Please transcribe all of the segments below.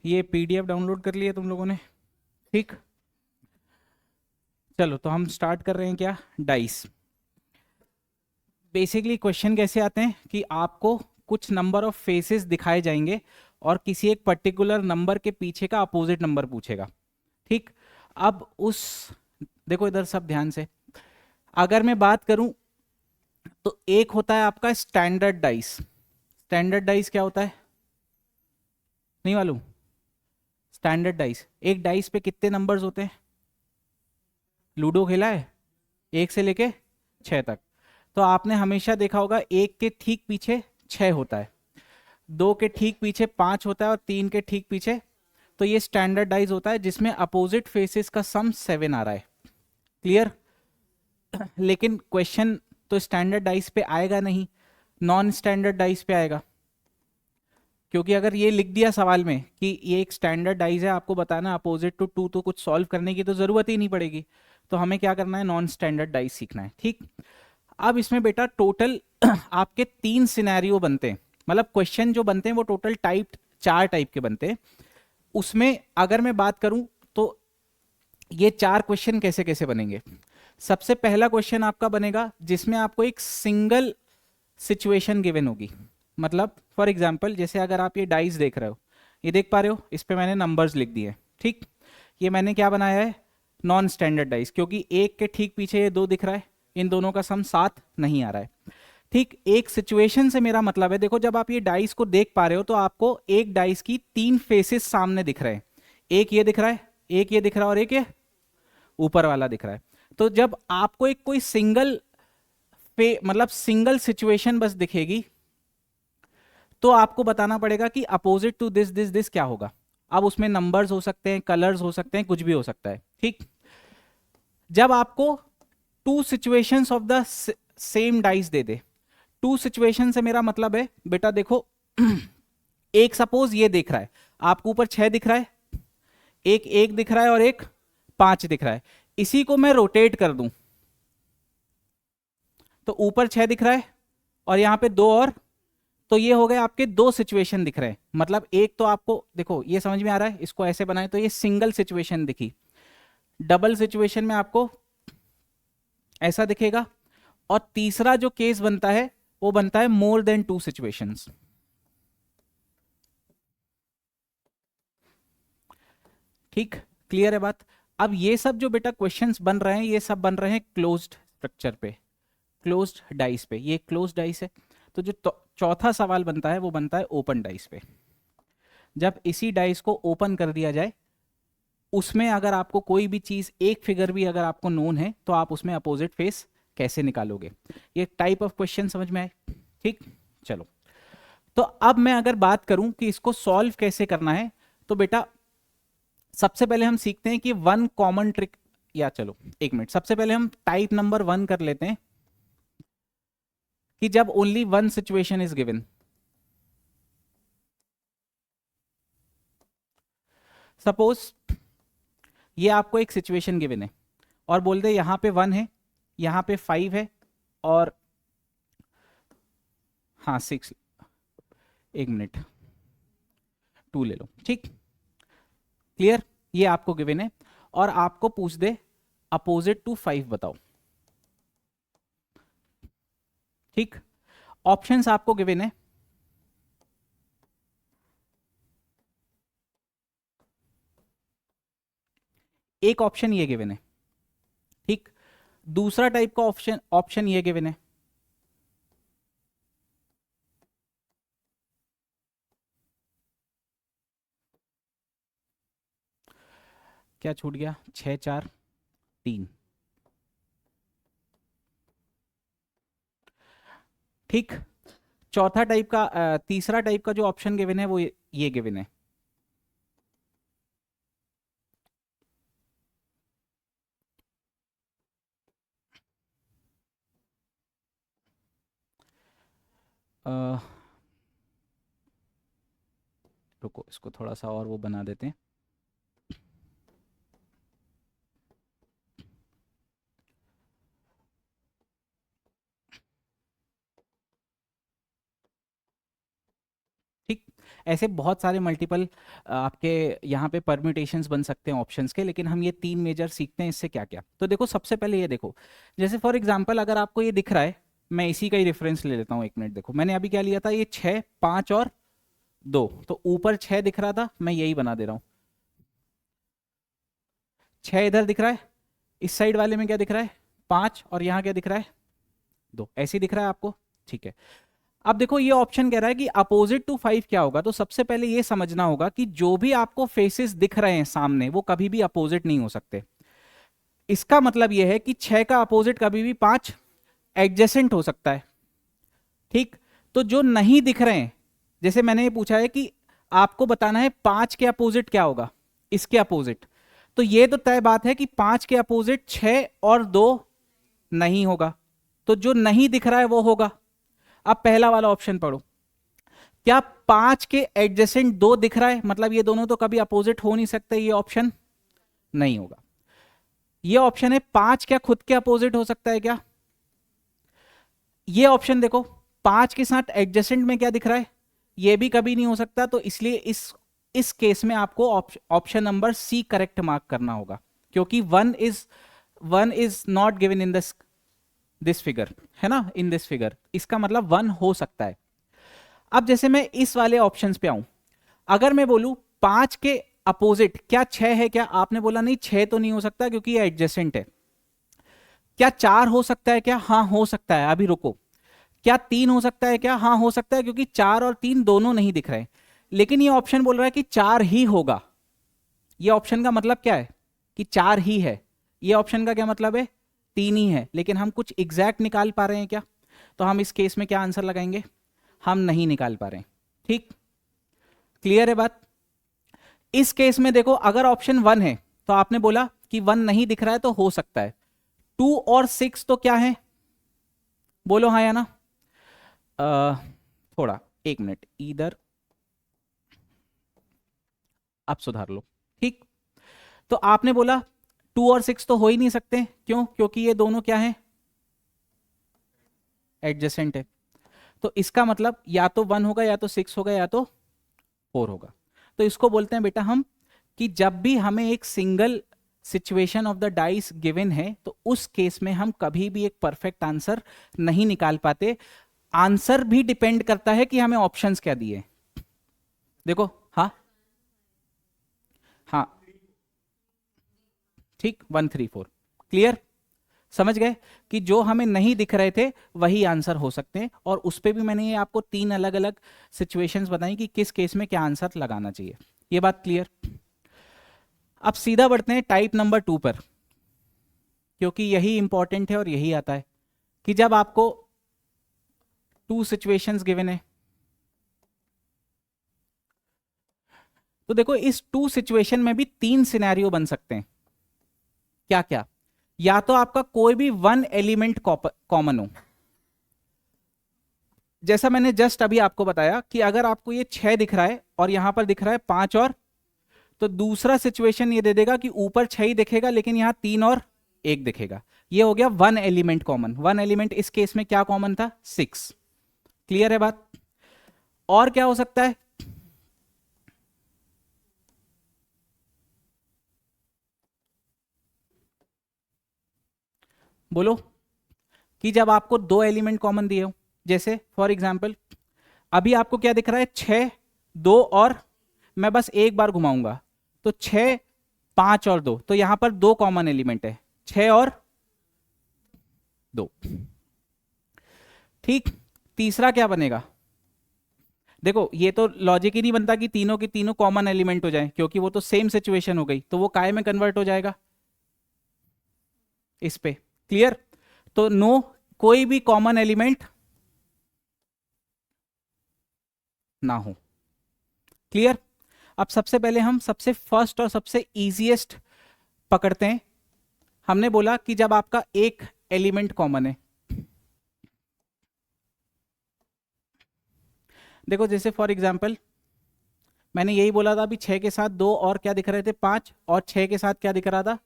ये PDF download कर लिया तुम लोगों ने? ठीक, चलो तो हम स्टार्ट कर रहे हैं क्या, डाइस। बेसिकली क्वेश्चन कैसे आते हैं कि आपको कुछ नंबर ऑफ फेसेस दिखाए जाएंगे और किसी एक पर्टिकुलर नंबर के पीछे का अपोजिट नंबर पूछेगा। ठीक, अब उस, देखो इधर सब ध्यान से, अगर मैं बात करूं तो एक होता है आपका स्टैंडर्ड डाइस। स्टैंडर्ड डाइस क्या होता है, नहीं मालूम? स्टैंडर्ड डाइस, एक डाइस पे कितने नंबर्स होते हैं? लूडो खेला है, एक से लेके छह तक। तो आपने हमेशा देखा होगा एक के ठीक पीछे छह होता है, दो के ठीक पीछे पांच होता है और तीन के ठीक पीछे। तो ये स्टैंडर्डाइज होता है जिसमें अपोजिट फेसेस का सम सेवन आ रहा है। क्लियर? लेकिन क्वेश्चन तो स्टैंडर्डाइज पे आएगा नहीं, नॉन स्टैंडर्डाइज पे आएगा। क्योंकि अगर ये लिख दिया सवाल में कि ये एक स्टैंडर्डाइज है, आपको बताना अपोजिट टू टू, तो कुछ सॉल्व करने की तो जरूरत ही नहीं पड़ेगी। तो हमें क्या करना है, नॉन स्टैंडर्डाइज सीखना है। ठीक, अब इसमें बेटा टोटल आपके तीन सिनेरियो बनते हैं, मतलब क्वेश्चन जो बनते हैं वो टोटल टाइप, चार टाइप के बनते हैं। उसमें अगर मैं बात करूं तो ये चार क्वेश्चन कैसे कैसे बनेंगे। सबसे पहला क्वेश्चन आपका बनेगा जिसमें आपको एक सिंगल सिचुएशन गिवन होगी। मतलब फॉर एग्जांपल, जैसे अगर आप ये डाइस देख रहे हो, ये देख पा रहे हो, इस पे मैंने नंबर्स लिख दिए। ठीक, ये मैंने क्या बनाया है, नॉन स्टैंडर्ड डाइस, क्योंकि एक के ठीक पीछे ये दो दिख रहा है, इन दोनों का सम सात नहीं आ रहा है। ठीक, एक सिचुएशन से मेरा मतलब है, देखो जब आप ये डाइस को देख पा रहे हो तो आपको एक डाइस की तीन फेसेस सामने दिख रहे हैं। एक ये दिख रहा है, एक ये दिख रहा है और एक ये ऊपर वाला दिख रहा है। तो जब आपको एक कोई सिंगल पे मतलब सिंगल सिचुएशन बस दिखेगी तो आपको बताना पड़ेगा कि opposite to this this this क्या होगा। अब उसमें नंबर्स हो सकते हैं, कलर्स हो सकते हैं, कुछ भी हो सकता है। ठीक, जब आपको two situations of the same dice दे दे, टू सिचुएशन से मेरा मतलब है बेटा देखो एक सपोज ये दिख रहा है, आपको ऊपर छह दिख रहा है, एक एक दिख रहा है और एक पांच दिख रहा है। इसी को मैं रोटेट कर दूं तो ऊपर छह दिख रहा है और यहां पे दो और, तो ये हो गए आपके दो सिचुएशन दिख रहे हैं। मतलब एक तो आपको देखो ये समझ में आ रहा है, इसको ऐसे बनाए तो ये सिंगल सिचुएशन दिखी, डबल सिचुएशन में आपको ऐसा दिखेगा, और तीसरा जो केस बनता है वो बनता है मोर देन टू सिचुएशंस। ठीक, क्लियर है बात? अब ये सब जो बेटा क्वेश्चंस बन रहे हैं ये सब बन रहे हैं क्लोज्ड स्ट्रक्चर पे, क्लोज्ड डाइस पे। ये क्लोज्ड डाइस है। तो जो चौथा सवाल बनता है वो बनता है ओपन डाइस पे। जब इसी डाइस को ओपन कर दिया जाए, उसमें अगर आपको कोई भी चीज, एक फिगर भी अगर आपको नोन है, तो आप उसमें अपोजिट फेस कैसे निकालोगे। ये टाइप ऑफ क्वेश्चन समझ में आए? ठीक, चलो। तो अब मैं अगर बात करूं कि इसको सॉल्व कैसे करना है, तो बेटा सबसे पहले हम सीखते हैं कि वन कॉमन ट्रिक, या चलो एक मिनट, सबसे पहले हम टाइप नंबर वन कर लेते हैं कि जब only one situation is given. Suppose ये आपको एक सिचुएशन गिवन है और बोल दे यहां पे वन है, यहां पे फाइव है, और हाँ सिक्स, एक मिनट, टू ले लो। ठीक, क्लियर? ये आपको गिवन है और आपको पूछ दे अपोजिट टू फाइव बताओ। ठीक, ऑप्शंस आपको गिवन है, एक ऑप्शन ये गिवन है। ठीक, दूसरा टाइप का ऑप्शन ऑप्शन ये गिवन है। क्या छूट गया, छह चार तीन। ठीक, चौथा टाइप का तीसरा टाइप का जो ऑप्शन गिवन है वो ये गिवन है। अ, रुको इसको थोड़ा सा और वो बना देते हैं। ठीक, ऐसे बहुत सारे मल्टीपल आपके यहाँ पे परम्यूटेशंस बन सकते हैं ऑप्शंस के, लेकिन हम ये 3 मेजर सीखते हैं इससे क्या क्या। तो देखो सबसे पहले ये देखो, जैसे फॉर एग्जांपल अगर आपको ये दिख रहा है, मैं इसी का ही रेफरेंस ले लेता हूँ, 1 मिनट। देखो मैंने अभी क्या लिया था, ये 6, 5 और 2, तो ऊपर 6 दिख रहा था, मैं यही बना दे रहा हूँ। 6 इधर दिख रहा है, इस साइड वाले में क्या दिख रहा है, 5, और यहाँ क्या दिख रहा है, 2। ऐसे ही दिख रहा है आपको, ठीक है। अब देखो ये ऑप्शन कह रहा है कि अपोजिट टू 5 क्या होगा, तो सबसे पहले ये समझना होगा कि जो भी आपको फेसेस दिख रहे हैं सामने वो कभी भी अपोजिट नहीं हो सकते। इसका मतलब यह है कि 6 का अपोजिट कभी भी 5 एडजेसेंट हो सकता है, ठीक। तो जो नहीं दिख रहे हैं, जैसे मैंने ये पूछा है कि आपको बताना है 5 के अपोजिट क्या होगा, इसके अपोजिट, तो ये तो तय बात है कि 5 के अपोजिट 6 और 2 नहीं होगा, तो जो नहीं दिख रहा है वो होगा। अब पहला वाला ऑप्शन पढ़ो, क्या 5 के एडजेसेंट 2 दिख रहा है, मतलब ये दोनों तो कभी अपोजिट हो नहीं सकते, ये ऑप्शन नहीं होगा। ये ऑप्शन है 5 क्या खुद के अपोजिट हो सकता है क्या, ये ऑप्शन देखो 5 के साथ एडजेसेंट में क्या दिख रहा है, ये भी कभी नहीं हो सकता, तो इसलिए इस केस में आपको option number C correct mark करना होगा, क्योंकि one is not given in this figure, है ना, इन दिस फिगर, इसका मतलब 1 हो सकता है। अब जैसे मैं इस वाले ऑप्शंस पे आऊं, अगर मैं बोलूं 5 के अपोजिट क्या 6 है क्या, आपने बोला नहीं 6 तो नहीं हो सकता क्योंकि ये एडजेसेंट है। क्या 4 हो सकता है क्या, हाँ हो सकता है, अभी रुको। क्या 3 हो सकता है क्या, हाँ हो सकता है, क्योंकि 4 और 3 दोनों नहीं दिख रहे, लेकिन ये ऑप्शन बोल रहा है कि 4 ही होगा। ये ऑप्शन का मतलब क्या है कि 4 ही है, ये ऑप्शन का क्या मतलब है 3 ही है, लेकिन हम कुछ एग्जैक्ट निकाल पा रहे हैं क्या, तो हम इस केस में क्या आंसर लगाएंगे, हम नहीं निकाल पा रहे हैं, ठीक। क्लियर है बात। इस केस में देखो अगर ऑप्शन 1 है तो आपने बोला कि 1 नहीं दिख रहा है तो हो सकता है, 2 और 6 तो क्या है, बोलो हाँ या ना। थोड़ा 1 मिनट इधर, आप सुधार लो, ठीक। तो आपने बोला 2 और 6 तो हो ही नहीं सकते, क्यों, क्योंकि ये दोनों क्या है, एडजेसेंट है, तो इसका मतलब या तो 1 होगा या तो 6 होगा या तो 4 होगा। तो इसको बोलते हैं बेटा हम कि जब भी हमें एक single situation of the dice given है तो उस केस में हम कभी भी एक परफेक्ट आंसर नहीं निकाल पाते। आंसर भी डिपेंड करता है कि हमें ऑप्शंस क्या दिए। देखो हाँ हाँ ठीक, 1 3 4 क्लियर, समझ गए कि जो हमें नहीं दिख रहे थे वही आंसर हो सकते हैं, और उस पे भी मैंने ये आपको 3 अलग अलग सिचुएशंस बताई कि किस केस में क्या आंसर लगाना चाहिए। ये बात क्लियर। अब सीधा बढ़ते हैं टाइप नंबर 2 पर, क्योंकि यही इंपॉर्टेंट है और यही आता है कि जब आपको 2 सिचुएशंस गिवन है, तो देखो इस 2 सिचुएशन में भी 3 सिनेरियो बन सकते हैं। क्या क्या, या तो आपका कोई भी 1 एलिमेंट कॉमन हो, जैसा मैंने जस्ट अभी आपको बताया कि अगर आपको ये 6 दिख रहा है और यहां पर दिख रहा है 5 और, तो दूसरा सिचुएशन ये दे देगा कि ऊपर 6 ही दिखेगा लेकिन यहां 3 और 1 दिखेगा। ये हो गया 1 एलिमेंट कॉमन। 1 एलिमेंट इस केस में क्या कॉमन था, 6। क्लियर है बात। और क्या हो सकता है, बोलो, कि जब आपको 2 एलिमेंट कॉमन दिए हो, जैसे फॉर एग्जाम्पल अभी आपको क्या दिख रहा है, 6 2 और, मैं बस एक बार घुमाऊंगा तो 6 5 और 2, तो यहां पर 2 कॉमन एलिमेंट है, 6 और 2, ठीक। तीसरा क्या बनेगा, देखो ये तो लॉजिक ही नहीं बनता कि तीनों के तीनों कॉमन एलिमेंट हो जाए, क्योंकि वो तो सेम सिचुएशन हो गई, तो वो काय में कन्वर्ट हो जाएगा, इस पे। क्लियर, तो नो, कोई भी कॉमन एलिमेंट ना हो। क्लियर। अब सबसे पहले हम सबसे फर्स्ट और सबसे इजीएस्ट पकड़ते हैं। हमने बोला कि जब आपका एक एलिमेंट कॉमन है, देखो जैसे फॉर एग्जांपल मैंने यही बोला था अभी, 6 के साथ 2 और क्या दिख रहे थे, 5, और 6 के साथ क्या दिख रहा था,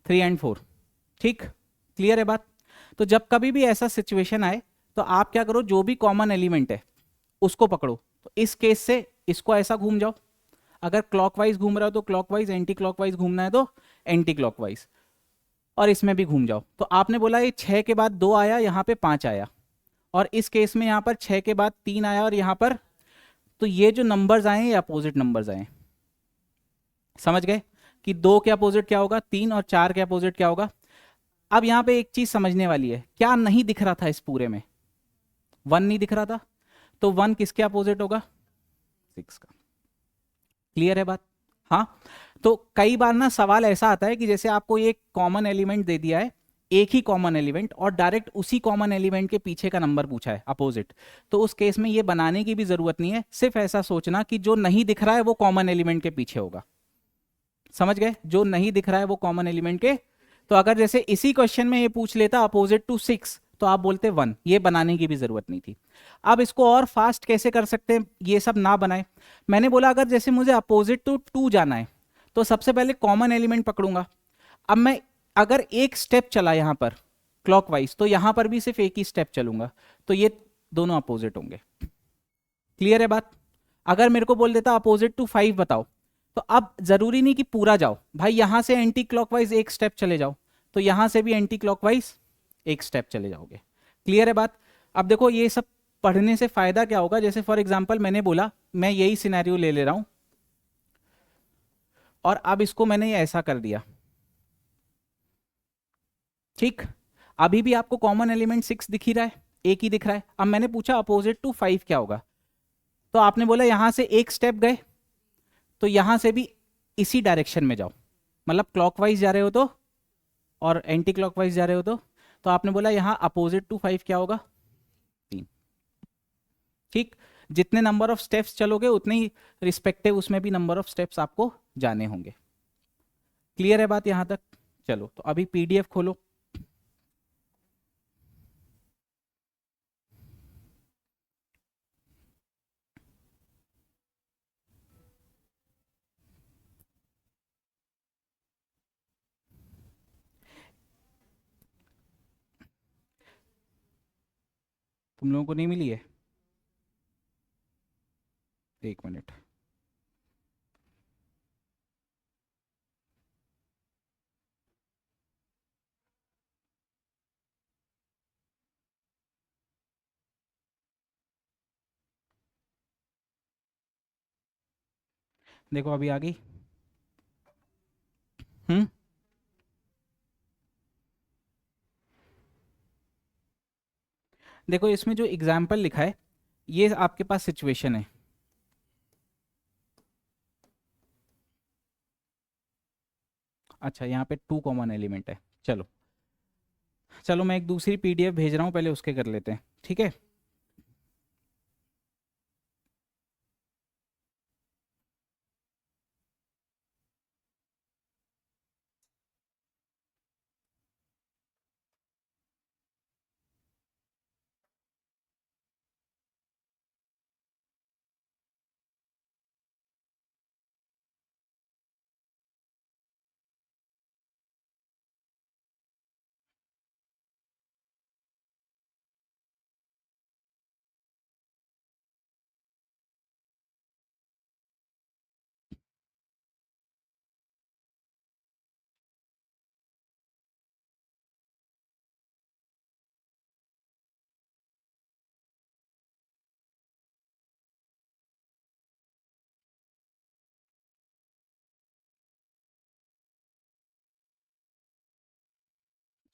3 एंड 4, ठीक। क्लियर है बात। तो जब कभी भी ऐसा सिचुएशन आए तो आप क्या करो, जो भी कॉमन एलिमेंट है उसको पकड़ो, तो इस केस से इसको ऐसा घूम जाओ, अगर क्लॉकवाइज घूम रहा हो तो क्लॉकवाइज, एंटी क्लॉकवाइज घूमना है तो एंटी क्लॉकवाइज, और इसमें भी घूम जाओ। तो आपने बोला ये 6 के बाद 2 आया, यहाँ पे 5 आया, और इस केस में यहाँ पर 6 के बाद 3 आया और यहाँ पर, तो ये जो नंबर्स आए ये अपोजिट नंबर्स आए। समझ गए कि 2 के अपोजिट क्या होगा 3 और 4 के अपोजिट क्या होगा। अब यहाँ पे एक चीज समझने वाली है, क्या नहीं दिख रहा था इस पूरे में, 1 नहीं दिख रहा था, तो 1 किसके अपोजिट होगा 6 का। क्लियर है बात। हाँ, तो कई बार ना सवाल ऐसा आता है कि जैसे आपको एक कॉमन एलिमेंट दे दिया है, एक ही कॉमन एलिमेंट, और डायरेक्ट उसी कॉमन एलिमेंट के पीछे का नंबर पूछा है अपोजिट, तो उस केस में ये बनाने की भी जरूरत नहीं है, सिर्फ ऐसा सोचना कि जो नहीं दिख रहा है वो कॉमन एलिमेंट के पीछे होगा। समझ गए, जो नहीं दिख रहा है वो कॉमन एलिमेंट के, तो अगर जैसे इसी क्वेश्चन में ये पूछ लेता अपोजिट टू 6, तो आप बोलते 1, ये बनाने की भी जरूरत नहीं थी। अब इसको और फास्ट कैसे कर सकते हैं, ये सब ना बनाए, मैंने बोला अगर जैसे मुझे अपोजिट टू 2 जाना है तो सबसे पहले कॉमन एलिमेंट पकड़ूंगा। अब मैं अगर एक स्टेप चला यहां पर क्लॉकवाइज, तो यहां पर भी सिर्फ एक ही स्टेप चलूंगा, तो ये दोनों अपोजिट होंगे। क्लियर है बात। अगर मेरे को बोल देता अपोजिट टू 5 बताओ, तो अब जरूरी नहीं कि पूरा जाओ भाई, यहां से एंटी क्लॉकवाइज एक स्टेप चले जाओ, तो यहां से भी एंटी क्लॉकवाइज एक स्टेप चले जाओगे। क्लियर है बात। अब देखो ये सब पढ़ने से फायदा क्या होगा, जैसे फॉर एग्जांपल मैंने बोला मैं यही सिनेरियो ले रहा हूं, और अब इसको मैंने ऐसा कर दिया, ठीक, अभी भी आपको कॉमन एलिमेंट 6 दिख ही रहा है, एक ही दिख रहा है। अब मैंने पूछा अपोजिट टू 5 क्या होगा, तो आपने बोला यहां से एक स्टेप गए, तो यहां से भी इसी डायरेक्शन में जाओ, मतलब क्लॉकवाइज जा रहे हो तो, और एंटी क्लॉकवाइज जा रहे हो तो आपने बोला यहां अपोजिट टू 5 क्या होगा 3। ठीक, जितने नंबर ऑफ स्टेप्स चलोगे उतने ही रिस्पेक्टिव उसमें भी नंबर ऑफ स्टेप्स आपको जाने होंगे। क्लियर है बात यहां तक। चलो तो अभी पीडीएफ खोलो। तुम लोगों को नहीं मिली है, एक मिनट। देखो अभी आ गई। हम्म, देखो इसमें जो एग्जाम्पल लिखा है ये आपके पास सिचुएशन है। अच्छा यहाँ पे 2 कॉमन एलिमेंट है। चलो चलो मैं एक दूसरी पीडीएफ भेज रहा हूँ, पहले उसके कर लेते हैं, ठीक है।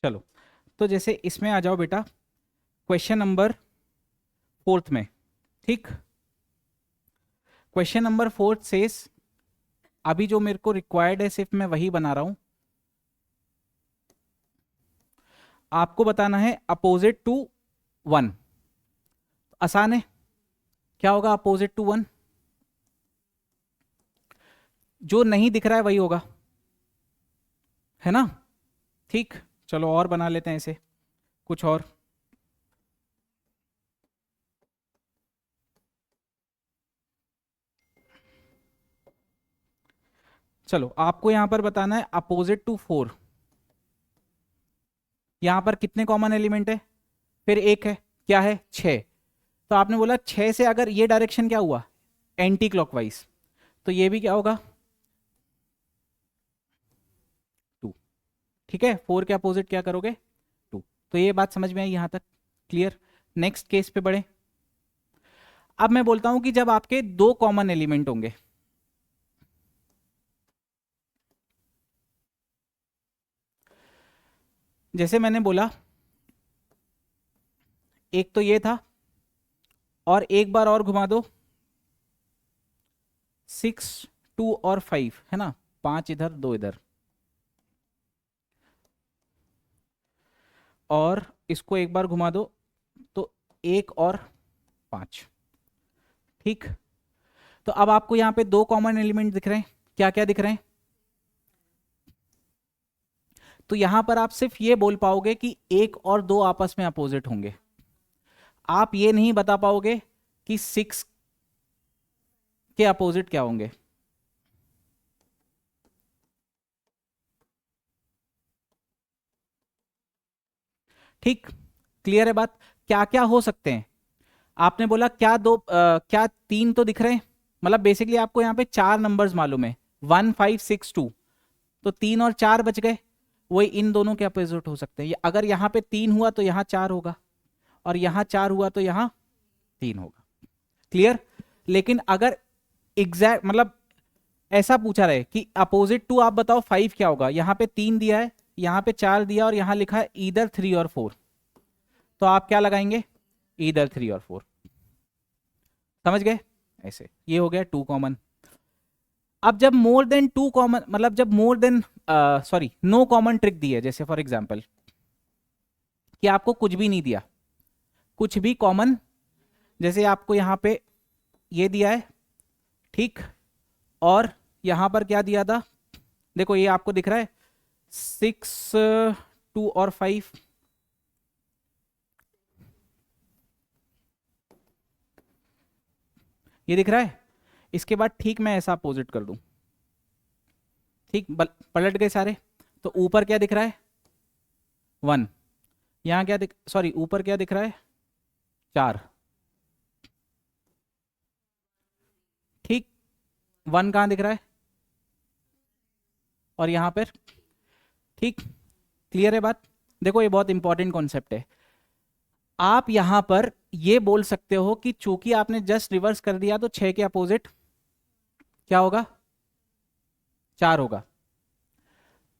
चलो तो जैसे इसमें आ जाओ बेटा, क्वेश्चन नंबर 4 में, ठीक। क्वेश्चन नंबर 4 से अभी जो मेरे को रिक्वायर्ड है सिर्फ मैं वही बना रहा हूं। आपको बताना है अपोजिट टू 1, आसान है। क्या होगा अपोजिट टू 1, जो नहीं दिख रहा है वही होगा, है ना। ठीक, चलो और बना लेते हैं इसे कुछ और। चलो आपको यहां पर बताना है अपोजिट टू 4, यहां पर कितने कॉमन एलिमेंट है, फिर एक है, क्या है 6, तो आपने बोला 6 से अगर ये डायरेक्शन क्या हुआ, एंटी क्लॉकवाइज, तो ये भी क्या होगा 2। ठीक है, 4 के अपोजिट क्या करोगे 2। तो ये बात समझ में आई यहां तक, क्लियर। नेक्स्ट केस पे बढ़े। अब मैं बोलता हूं कि जब आपके दो कॉमन एलिमेंट होंगे, जैसे मैंने बोला एक तो ये था, और एक बार और घुमा दो, 6 2 और 5 है ना, 5 इधर 2 इधर, और इसको एक बार घुमा दो तो 1 और 5। ठीक, तो अब आपको यहां पे दो कॉमन एलिमेंट दिख रहे हैं, क्या क्या दिख रहे हैं। तो यहां पर आप सिर्फ ये बोल पाओगे कि 1 और 2 आपस में अपोजिट होंगे, आप ये नहीं बता पाओगे कि 6 के अपोजिट क्या होंगे। ठीक, क्लियर है बात। क्या क्या हो सकते हैं, आपने बोला क्या क्या 3 तो दिख रहे हैं, मतलब बेसिकली आपको यहाँ पे 4 नंबर्स मालूम है, 1 5 6 2, तो 3 और 4 बच गए, वही इन दोनों के अपोजिट हो सकते हैं। अगर यहाँ पे 3 हुआ तो यहाँ 4 होगा, और यहाँ 4 हुआ तो यहाँ 3 होगा, क्लियर। लेकिन अगर एग्जैक्ट मतलब ऐसा पूछा रहे कि अपोजिट टू आप बताओ 5 क्या होगा, यहाँ पे 3 दिया है, यहाँ पे 4 दिया, और यहाँ लिखा है ईदर 3 और 4, तो आप क्या लगाएंगे, ईदर 3 और 4। समझ गए, ऐसे ये हो गया 2 कॉमन। अब जब मोर देन 2 कॉमन, मतलब जब more than sorry no common trick दी है, जैसे फॉर एग्जांपल कि आपको कुछ भी नहीं दिया, कुछ भी कॉमन, जैसे आपको यहाँ पे ये दिया है, ठीक, और यहाँ पर क्या दिया था, देखो ये आपको दिख रहा है 6 2 और 5, ये दिख रहा है। इसके बाद ठीक मैं ऐसा अपोजिट कर दूं, ठीक, पलट गए सारे, तो ऊपर क्या दिख रहा है 1, यहाँ क्या दिख, सॉरी ऊपर क्या दिख रहा है 4, ठीक, 1 कहाँ दिख रहा है, और यहाँ पर, ठीक, क्लियर है बात। देखो ये बहुत इंपॉर्टेंट कॉन्सेप्ट है, आप यहां पर ये बोल सकते हो कि चूंकि आपने जस्ट रिवर्स कर दिया तो 6 के अपोजिट क्या होगा 4 होगा,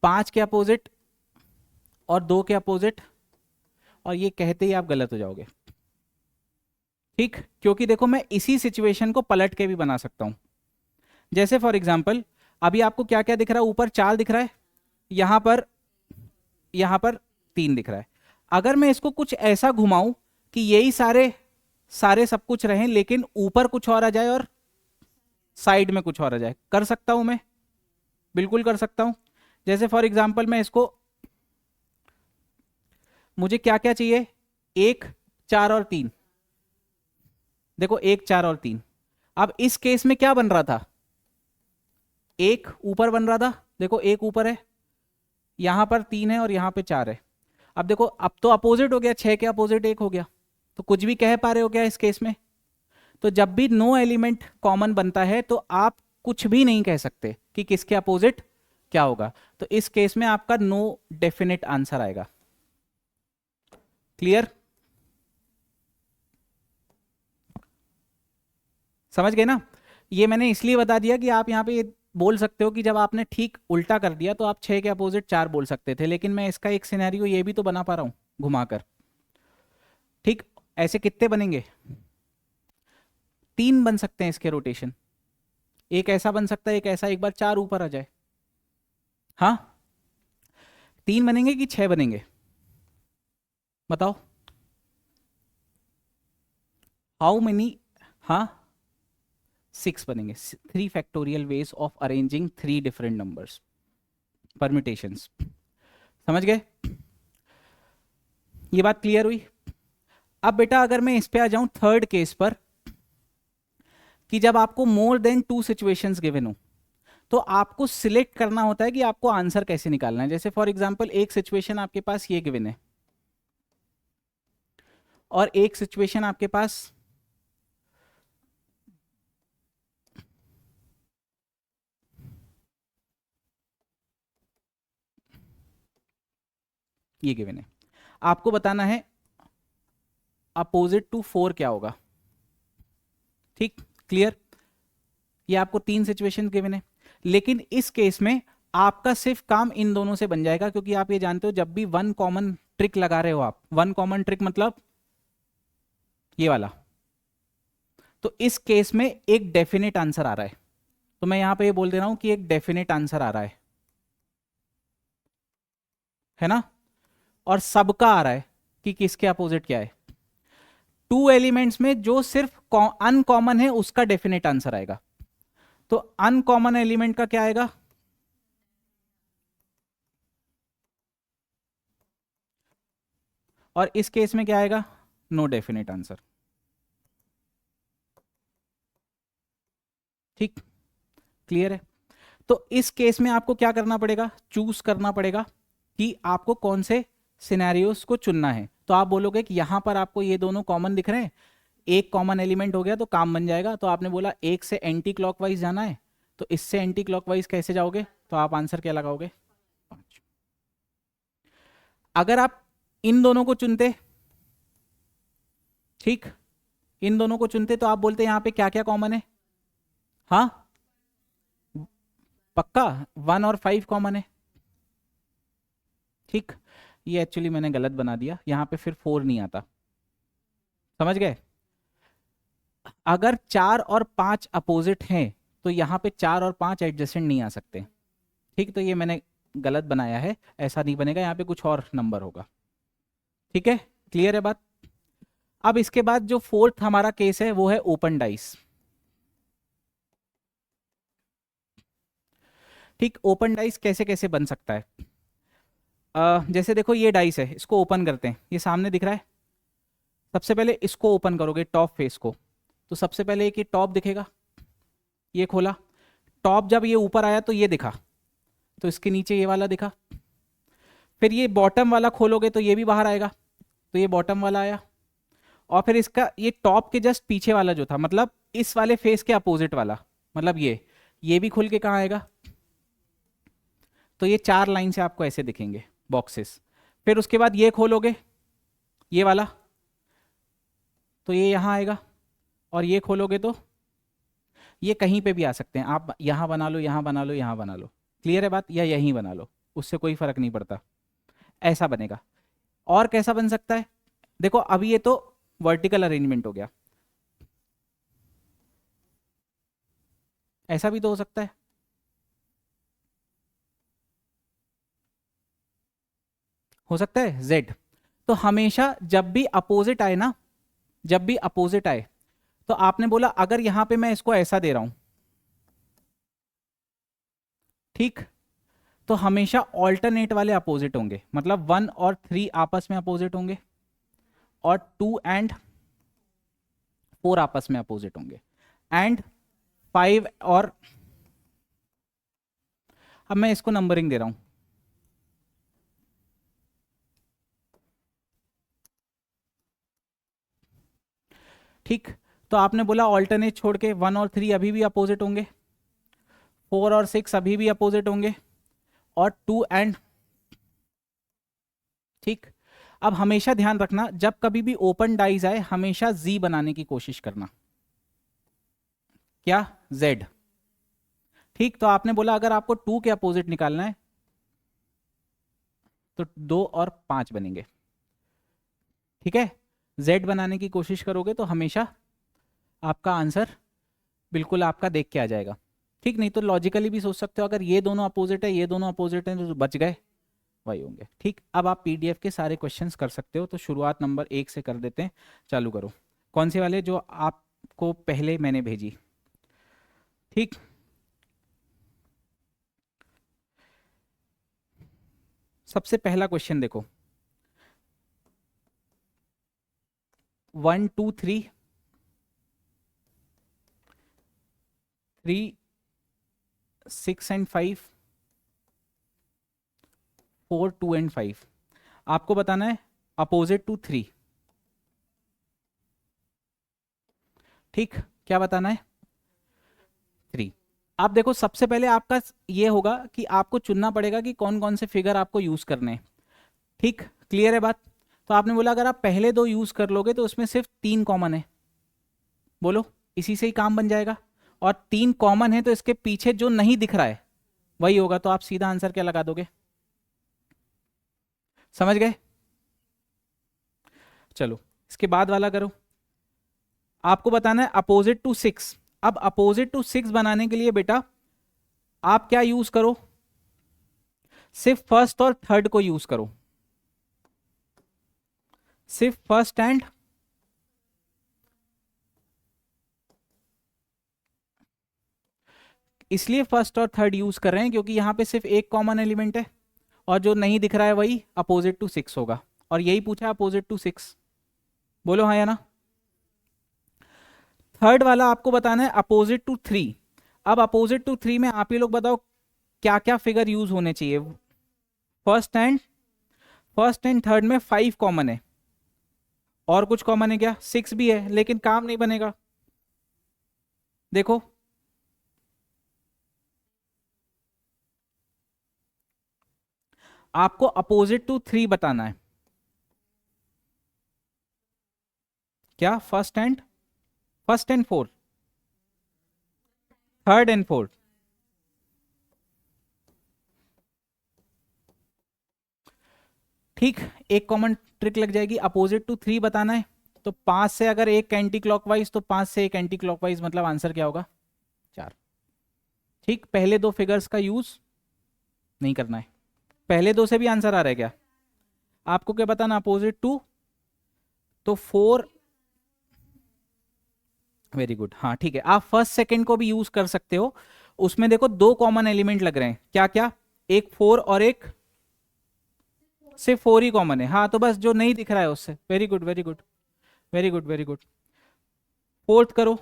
5 के अपोजिट और 2 के अपोजिट, और ये कहते ही आप गलत हो जाओगे, ठीक, क्योंकि देखो मैं इसी सिचुएशन को पलट के भी बना सकता हूं। जैसे फॉर एग्जांपल अभी आपको क्या क्या दिख रहा है, ऊपर 4 दिख रहा है, यहां पर 3 दिख रहा है। अगर मैं इसको कुछ ऐसा घुमाऊं कि यही सारे सारे सब कुछ रहें, लेकिन ऊपर कुछ और आ जाए और साइड में कुछ और आ जाए, कर सकता हूं मैं, बिल्कुल कर सकता हूं। जैसे फॉर एग्जांपल मैं इसको, मुझे क्या क्या चाहिए, 1 4 और 3, देखो 1 4 और 3। अब इस केस में क्या बन रहा था, एक ऊपर बन रहा था, देखो एक ऊपर है, यहां पर 3 है और यहां पे 4 है। अब देखो अब तो अपोजिट हो गया, 6 के अपोजिट 1 हो गया, तो कुछ भी कह पा रहे हो क्या इस केस में। तो जब भी नो एलिमेंट कॉमन बनता है तो आप कुछ भी नहीं कह सकते कि किसके अपोजिट क्या होगा, तो इस केस में आपका नो डेफिनेट आंसर आएगा, क्लियर, समझ गए ना। ये मैंने इसलिए बता दिया कि आप यहां पे ये बोल सकते हो कि जब आपने ठीक उल्टा कर दिया तो आप 6 के अपोजिट 4 बोल सकते थे, लेकिन मैं इसका एक सिनेरियो ये भी तो बना पा रहा हूं घुमाकर, ठीक। ऐसे कितने बनेंगे, 3 बन सकते हैं इसके रोटेशन, एक ऐसा बन सकता है, एक ऐसा, एक बार 4 ऊपर आ जाए, हाँ 3 बनेंगे कि 6 बनेंगे, बताओ, हाउ मेनी, हाँ 6 बनेंगे, 3 factorial ways of arranging 3 different numbers, permutations, समझ गए, ये बात क्लियर हुई। अब बेटा अगर मैं इस पे आ जाऊं थर्ड केस पर, कि जब आपको मोर देन 2 सिचुएशंस गिवन हो, तो आपको सिलेक्ट करना होता है कि आपको आंसर कैसे निकालना है। जैसे फॉर एग्जांपल एक सिचुएशन आपके पास ये गिवन है, और एक सिचुएशन आपके पास ये गिवन है। आपको बताना है अपोजिट टू 4 क्या होगा। ठीक, क्लियर। ये आपको 3 सिचुएशन गिवन है, लेकिन इस केस में आपका सिर्फ काम इन दोनों से बन जाएगा, क्योंकि आप ये जानते हो जब भी वन कॉमन ट्रिक लगा रहे हो आप, वन कॉमन ट्रिक मतलब ये वाला, तो इस केस में एक डेफिनेट आंसर आ रहा है। तो मैं यहां पे ये बोल दे रहा हूं कि एक डेफिनेट आंसर आ रहा है ना, और सबका आ रहा है कि किसके अपोजिट क्या है। टू एलिमेंट्स में जो सिर्फ अनकॉमन है उसका डेफिनेट आंसर आएगा। तो अनकॉमन एलिमेंट का क्या आएगा, और इस केस में क्या आएगा, नो डेफिनेट आंसर। ठीक, क्लियर है। तो इस केस में आपको क्या करना पड़ेगा, चूज करना पड़ेगा कि आपको कौन से सिनेरियोस को चुनना है। तो आप बोलोगे कि यहां पर आपको ये दोनों कॉमन दिख रहे हैं, एक कॉमन एलिमेंट हो गया तो काम बन जाएगा। तो आपने बोला एक से एंटी क्लॉकवाइज जाना है, तो इससे एंटी क्लॉकवाइज कैसे जाओगे, तो आप आंसर क्या लगाओगे, 5। अगर आप इन दोनों को चुनते, ठीक, इन दोनों को चुनते तो आप बोलते यहां पे क्या क्या कॉमन है, हाँ पक्का 1 और 5 कॉमन है। ठीक, ये एक्चुअली मैंने गलत बना दिया, यहां पे फिर 4 नहीं आता, समझ गए। अगर 4 और 5 अपोजिट हैं तो यहां पे 4 और 5 एडजेसेंट नहीं आ सकते। ठीक, तो ये मैंने गलत बनाया है, ऐसा नहीं बनेगा, यहां पे कुछ और नंबर होगा। ठीक है, क्लियर है बात। अब इसके बाद जो फोर्थ हमारा केस है वो है ओपन डाइस। ठीक, ओपन डाइस कैसे कैसे बन सकता है, जैसे देखो ये डाइस है, इसको ओपन करते हैं, ये सामने दिख रहा है। सबसे पहले इसको ओपन करोगे, टॉप फेस को, तो सबसे पहले एक ये टॉप दिखेगा, ये खोला, टॉप जब ये ऊपर आया तो ये दिखा, तो इसके नीचे ये वाला दिखा। फिर ये बॉटम वाला खोलोगे तो ये भी बाहर आएगा, तो ये बॉटम वाला आया। और फिर इसका ये टॉप के जस्ट पीछे वाला जो था, मतलब इस वाले फेस के अपोजिट वाला, मतलब ये भी खुल के कहाँ आएगा। तो ये 4 लाइन से आपको ऐसे दिखेंगे बॉक्सेस। फिर उसके बाद ये खोलोगे, ये वाला, तो ये यहाँ आएगा, और ये खोलोगे तो ये कहीं पे भी आ सकते हैं, आप यहाँ बना लो, यहाँ बना लो, यहाँ बना लो, क्लियर है बात, या यहीं बना लो, उससे कोई फर्क नहीं पड़ता, ऐसा बनेगा। और कैसा बन सकता है, देखो अभी ये तो वर्टिकल अरेंजमेंट हो गया, ऐसा भी तो हो सकता है, हो सकता है जेड। तो हमेशा जब भी अपोजिट आए ना, जब भी अपोजिट आए, तो आपने बोला अगर यहां पे मैं इसको ऐसा दे रहा हूं, ठीक, तो हमेशा ऑल्टरनेट वाले अपोजिट होंगे, मतलब 1 और 3 आपस में अपोजिट होंगे, और 2 एंड 4 आपस में अपोजिट होंगे, एंड 5 और, अब मैं इसको नंबरिंग दे रहा हूं, ठीक। तो आपने बोला ऑल्टरनेट छोड़ के 1 और 3 अभी भी अपोजिट होंगे, 4 और 6 अभी भी अपोजिट होंगे, और 2 एंड, ठीक। अब हमेशा ध्यान रखना जब कभी भी ओपन डाइज आए हमेशा जी बनाने की कोशिश करना, क्या, जेड। ठीक, तो आपने बोला अगर आपको 2 के अपोजिट निकालना है तो 2 और 5 बनेंगे, ठीक है। जेड बनाने की कोशिश करोगे तो हमेशा आपका आंसर बिल्कुल आपका देख के आ जाएगा, ठीक। नहीं तो लॉजिकली भी सोच सकते हो अगर ये दोनों अपोजिट है, ये दोनों अपोजिट है, तो बच गए, वही होंगे, ठीक। अब आप पीडीएफ के सारे क्वेश्चंस कर सकते हो, तो शुरुआत नंबर 1 से कर देते हैं, चालू करो। कौन से वाले, जो आपको पहले मैंने भेजी, ठीक। सबसे पहला क्वेश्चन देखो, 1 2 3 3 6 एंड 5 4 2 एंड 5, आपको बताना है अपोजिट टू 3, ठीक। क्या बताना है, 3। आप देखो सबसे पहले आपका ये होगा कि आपको चुनना पड़ेगा कि कौन कौन से फिगर आपको यूज करने हैं। ठीक, क्लियर है बात? तो आपने बोला अगर आप पहले दो यूज कर लोगे तो उसमें सिर्फ 3 कॉमन है, बोलो इसी से ही काम बन जाएगा। और 3 कॉमन है तो इसके पीछे जो नहीं दिख रहा है वही होगा, तो आप सीधा आंसर क्या लगा दोगे? समझ गए? चलो इसके बाद वाला करो। आपको बताना है अपोजिट टू 6। अब अपोजिट टू 6 बनाने के लिए बेटा आप क्या यूज करो, सिर्फ फर्स्ट और थर्ड को यूज करो, सिर्फ फर्स्ट एंड इसलिए फर्स्ट और थर्ड यूज कर रहे हैं क्योंकि यहां पे सिर्फ एक कॉमन एलिमेंट है और जो नहीं दिख रहा है वही अपोजिट टू 6 होगा, और यही पूछा अपोजिट टू 6। बोलो हाँ या ना? थर्ड वाला आपको बताना है अपोजिट टू 3। अब अपोजिट टू 3 में आप ही लोग बताओ क्या क्या फिगर यूज होने चाहिए। फर्स्ट एंड थर्ड में 5 कॉमन है, और कुछ कॉमन है क्या? 6 भी है, लेकिन काम नहीं बनेगा। देखो आपको अपोजिट टू 3 बताना है, क्या? First and fourth, third and fourth. ठीक, एक कॉमन ट्रिक लग जाएगी। अपोजिट टू 3 बताना है तो 5 से अगर एक एंटी क्लॉकवाइज तो 5 से एक एंटी क्लॉकवाइज, मतलब आंसर क्या होगा? 4। ठीक, पहले दो फिगर्स का यूज नहीं करना है। पहले दो से भी आंसर आ रहा है क्या? आपको क्या बताना? अपोजिट टू तो 4। वेरी गुड, हाँ ठीक है। आप फर्स्ट सेकंड को भी यूज कर सकते हो, उसमें देखो दो कॉमन एलिमेंट लग रहे हैं, क्या क्या? एक 4 और एक सिर्फ 4 ही कॉमन है। हाँ तो बस जो नहीं दिख रहा है उससे। Very good very good very good very good. Fourth करो,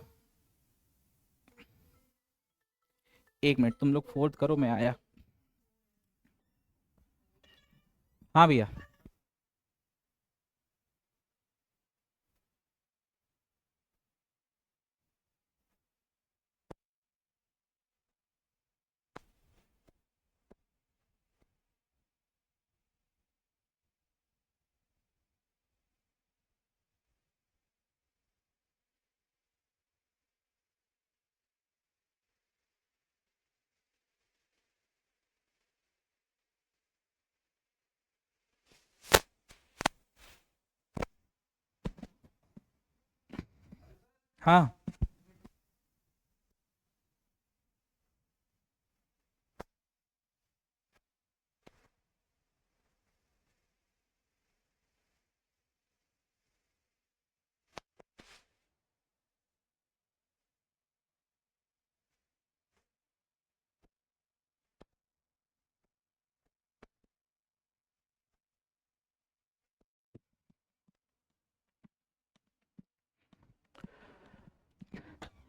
एक मिनट तुम लोग फोर्थ करो, मैं आया। हाँ भैया। हाँ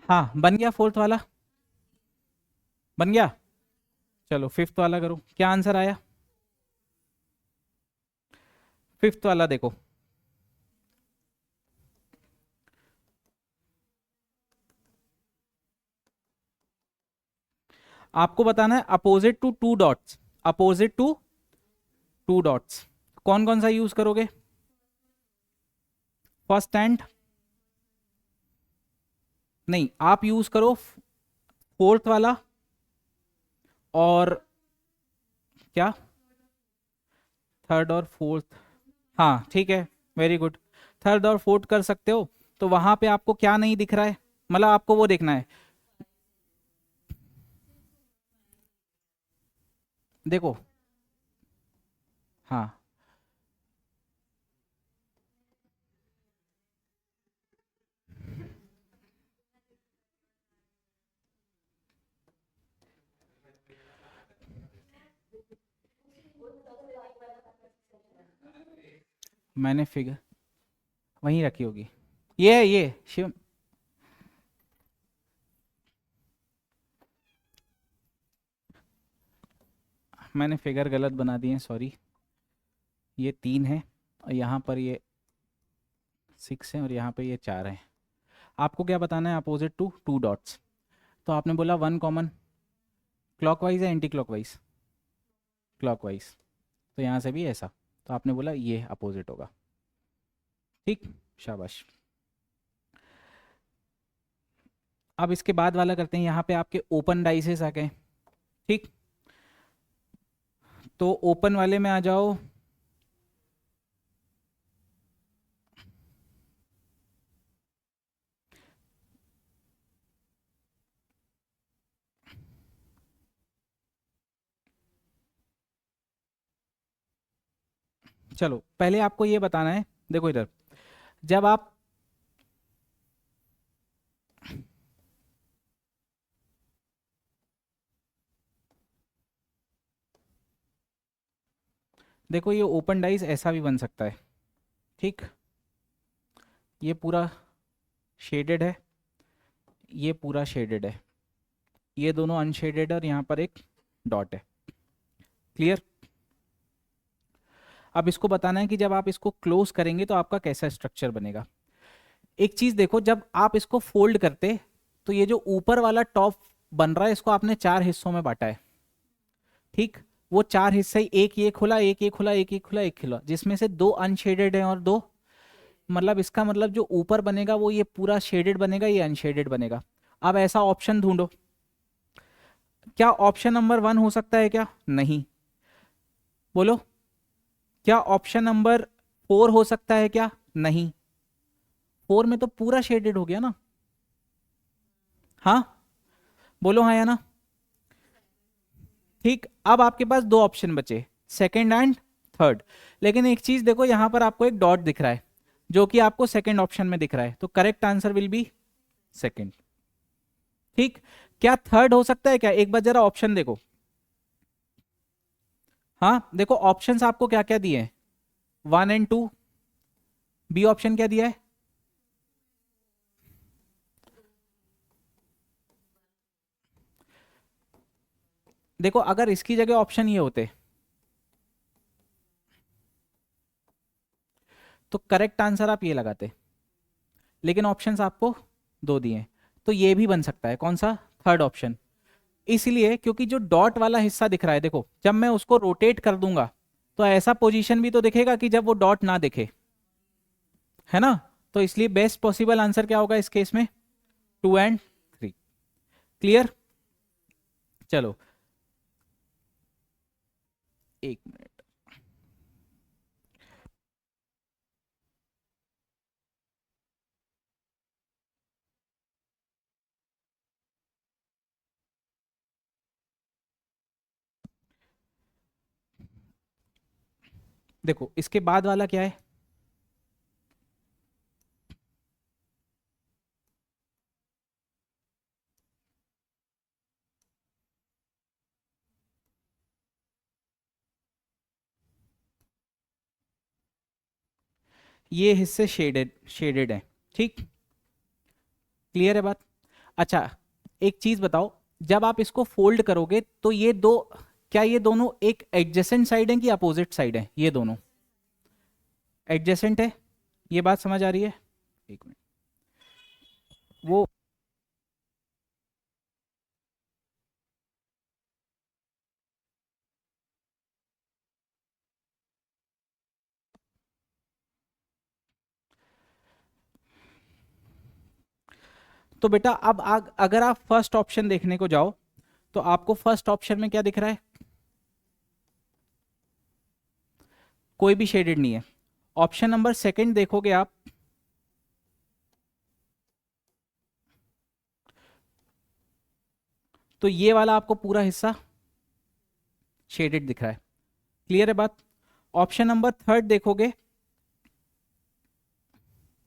हाँ बन गया फोर्थ वाला, बन गया। चलो फिफ्थ वाला करो, क्या आंसर आया? फिफ्थ वाला देखो, आपको बताना है opposite to 2 dots. Opposite to 2 dots कौन कौन सा यूज करोगे? फर्स्ट एंड नहीं, आप यूज करो फोर्थ वाला और क्या, थर्ड और फोर्थ। हाँ ठीक है, वेरी गुड। थर्ड और फोर्थ कर सकते हो। तो वहां पे आपको क्या नहीं दिख रहा है, मतलब आपको वो देखना है। देखो हाँ, मैंने फिगर वहीं रखी होगी। ये शिव, मैंने फिगर गलत बना दी है, सॉरी। ये 3 है और यहाँ पर ये 6 है और यहाँ पे ये 4 है। आपको क्या बताना है? Opposite to 2 dots. तो आपने बोला 1 कॉमन, क्लॉकवाइज है एंटी क्लॉकवाइज? क्लॉकवाइज। तो यहाँ से भी ऐसा, तो आपने बोला ये अपोजिट होगा। ठीक, शाबाश। अब इसके बाद वाला करते हैं, यहाँ पे आपके ओपन डाइसेस आ गए। ठीक, तो ओपन वाले में आ जाओ। चलो पहले आपको ये बताना है, देखो इधर, जब आप देखो ये ओपन डाइस ऐसा भी बन सकता है। ठीक, ये पूरा शेडेड है, ये पूरा शेडेड है, ये दोनों अनशेडेड और यहाँ पर एक डॉट है। क्लियर? अब इसको बताना है कि जब आप इसको क्लोज करेंगे तो आपका कैसा स्ट्रक्चर बनेगा। एक चीज देखो, जब आप इसको फोल्ड करते तो ये जो ऊपर वाला टॉप बन रहा है इसको आपने 4 हिस्सों में बांटा है। ठीक, वो 4 हिस्से, एक ये खुला, एक ये खुला, एक ये खुला, एक खुला, जिसमें से 2 अनशेडेड है और 2, मतलब इसका मतलब जो ऊपर बनेगा वो ये पूरा शेडेड बनेगा, ये अनशेडेड बनेगा। अब ऐसा ऑप्शन ढूंढो। क्या ऑप्शन नंबर 1 हो सकता है क्या? नहीं। बोलो, क्या ऑप्शन नंबर 4 हो सकता है क्या? नहीं। 4 में तो पूरा शेडेड हो गया ना। हाँ, बोलो हाँ या ना। ठीक, अब आपके पास 2 ऑप्शन बचे, सेकंड एंड थर्ड। लेकिन एक चीज देखो, यहां पर आपको एक डॉट दिख रहा है जो कि आपको सेकंड ऑप्शन में दिख रहा है, तो correct answer will be second. ठीक, क्या थर्ड हो सकता है क्या? एक बार जरा ऑप्शन देखो। हाँ देखो, ऑप्शंस आपको क्या क्या दिए हैं, 1 एंड 2। बी ऑप्शन क्या दिया है? देखो अगर इसकी जगह ऑप्शन ये होते तो करेक्ट आंसर आप ये लगाते, लेकिन ऑप्शंस आपको 2 दिए हैं, तो ये भी बन सकता है। कौन सा? Third option. इसलिए क्योंकि जो डॉट वाला हिस्सा दिख रहा है, देखो जब मैं उसको रोटेट कर दूंगा तो ऐसा पोजीशन भी तो दिखेगा कि जब वो डॉट ना दिखे, है ना। तो इसलिए बेस्ट पॉसिबल आंसर क्या होगा इस केस में? 2 एंड 3। क्लियर? चलो एक मिनट। देखो इसके बाद वाला क्या है? ये हिस्से शेडेड शेडेड है। ठीक, क्लियर है बात? अच्छा, एक चीज बताओ, जब आप इसको फोल्ड करोगे तो ये दो, क्या ये दोनों एक एडजेसेंट साइड है कि अपोजिट साइड है? ये दोनों एडजेसेंट है। ये बात समझ आ रही है? एक मिनट, वो तो बेटा अब अगर आप फर्स्ट ऑप्शन देखने को जाओ तो आपको फर्स्ट ऑप्शन में क्या दिख रहा है? कोई भी शेडेड नहीं है। ऑप्शन नंबर सेकंड देखोगे आप, तो ये वाला आपको पूरा हिस्सा शेडेड दिख रहा है। क्लियर है बात? ऑप्शन नंबर थर्ड देखोगे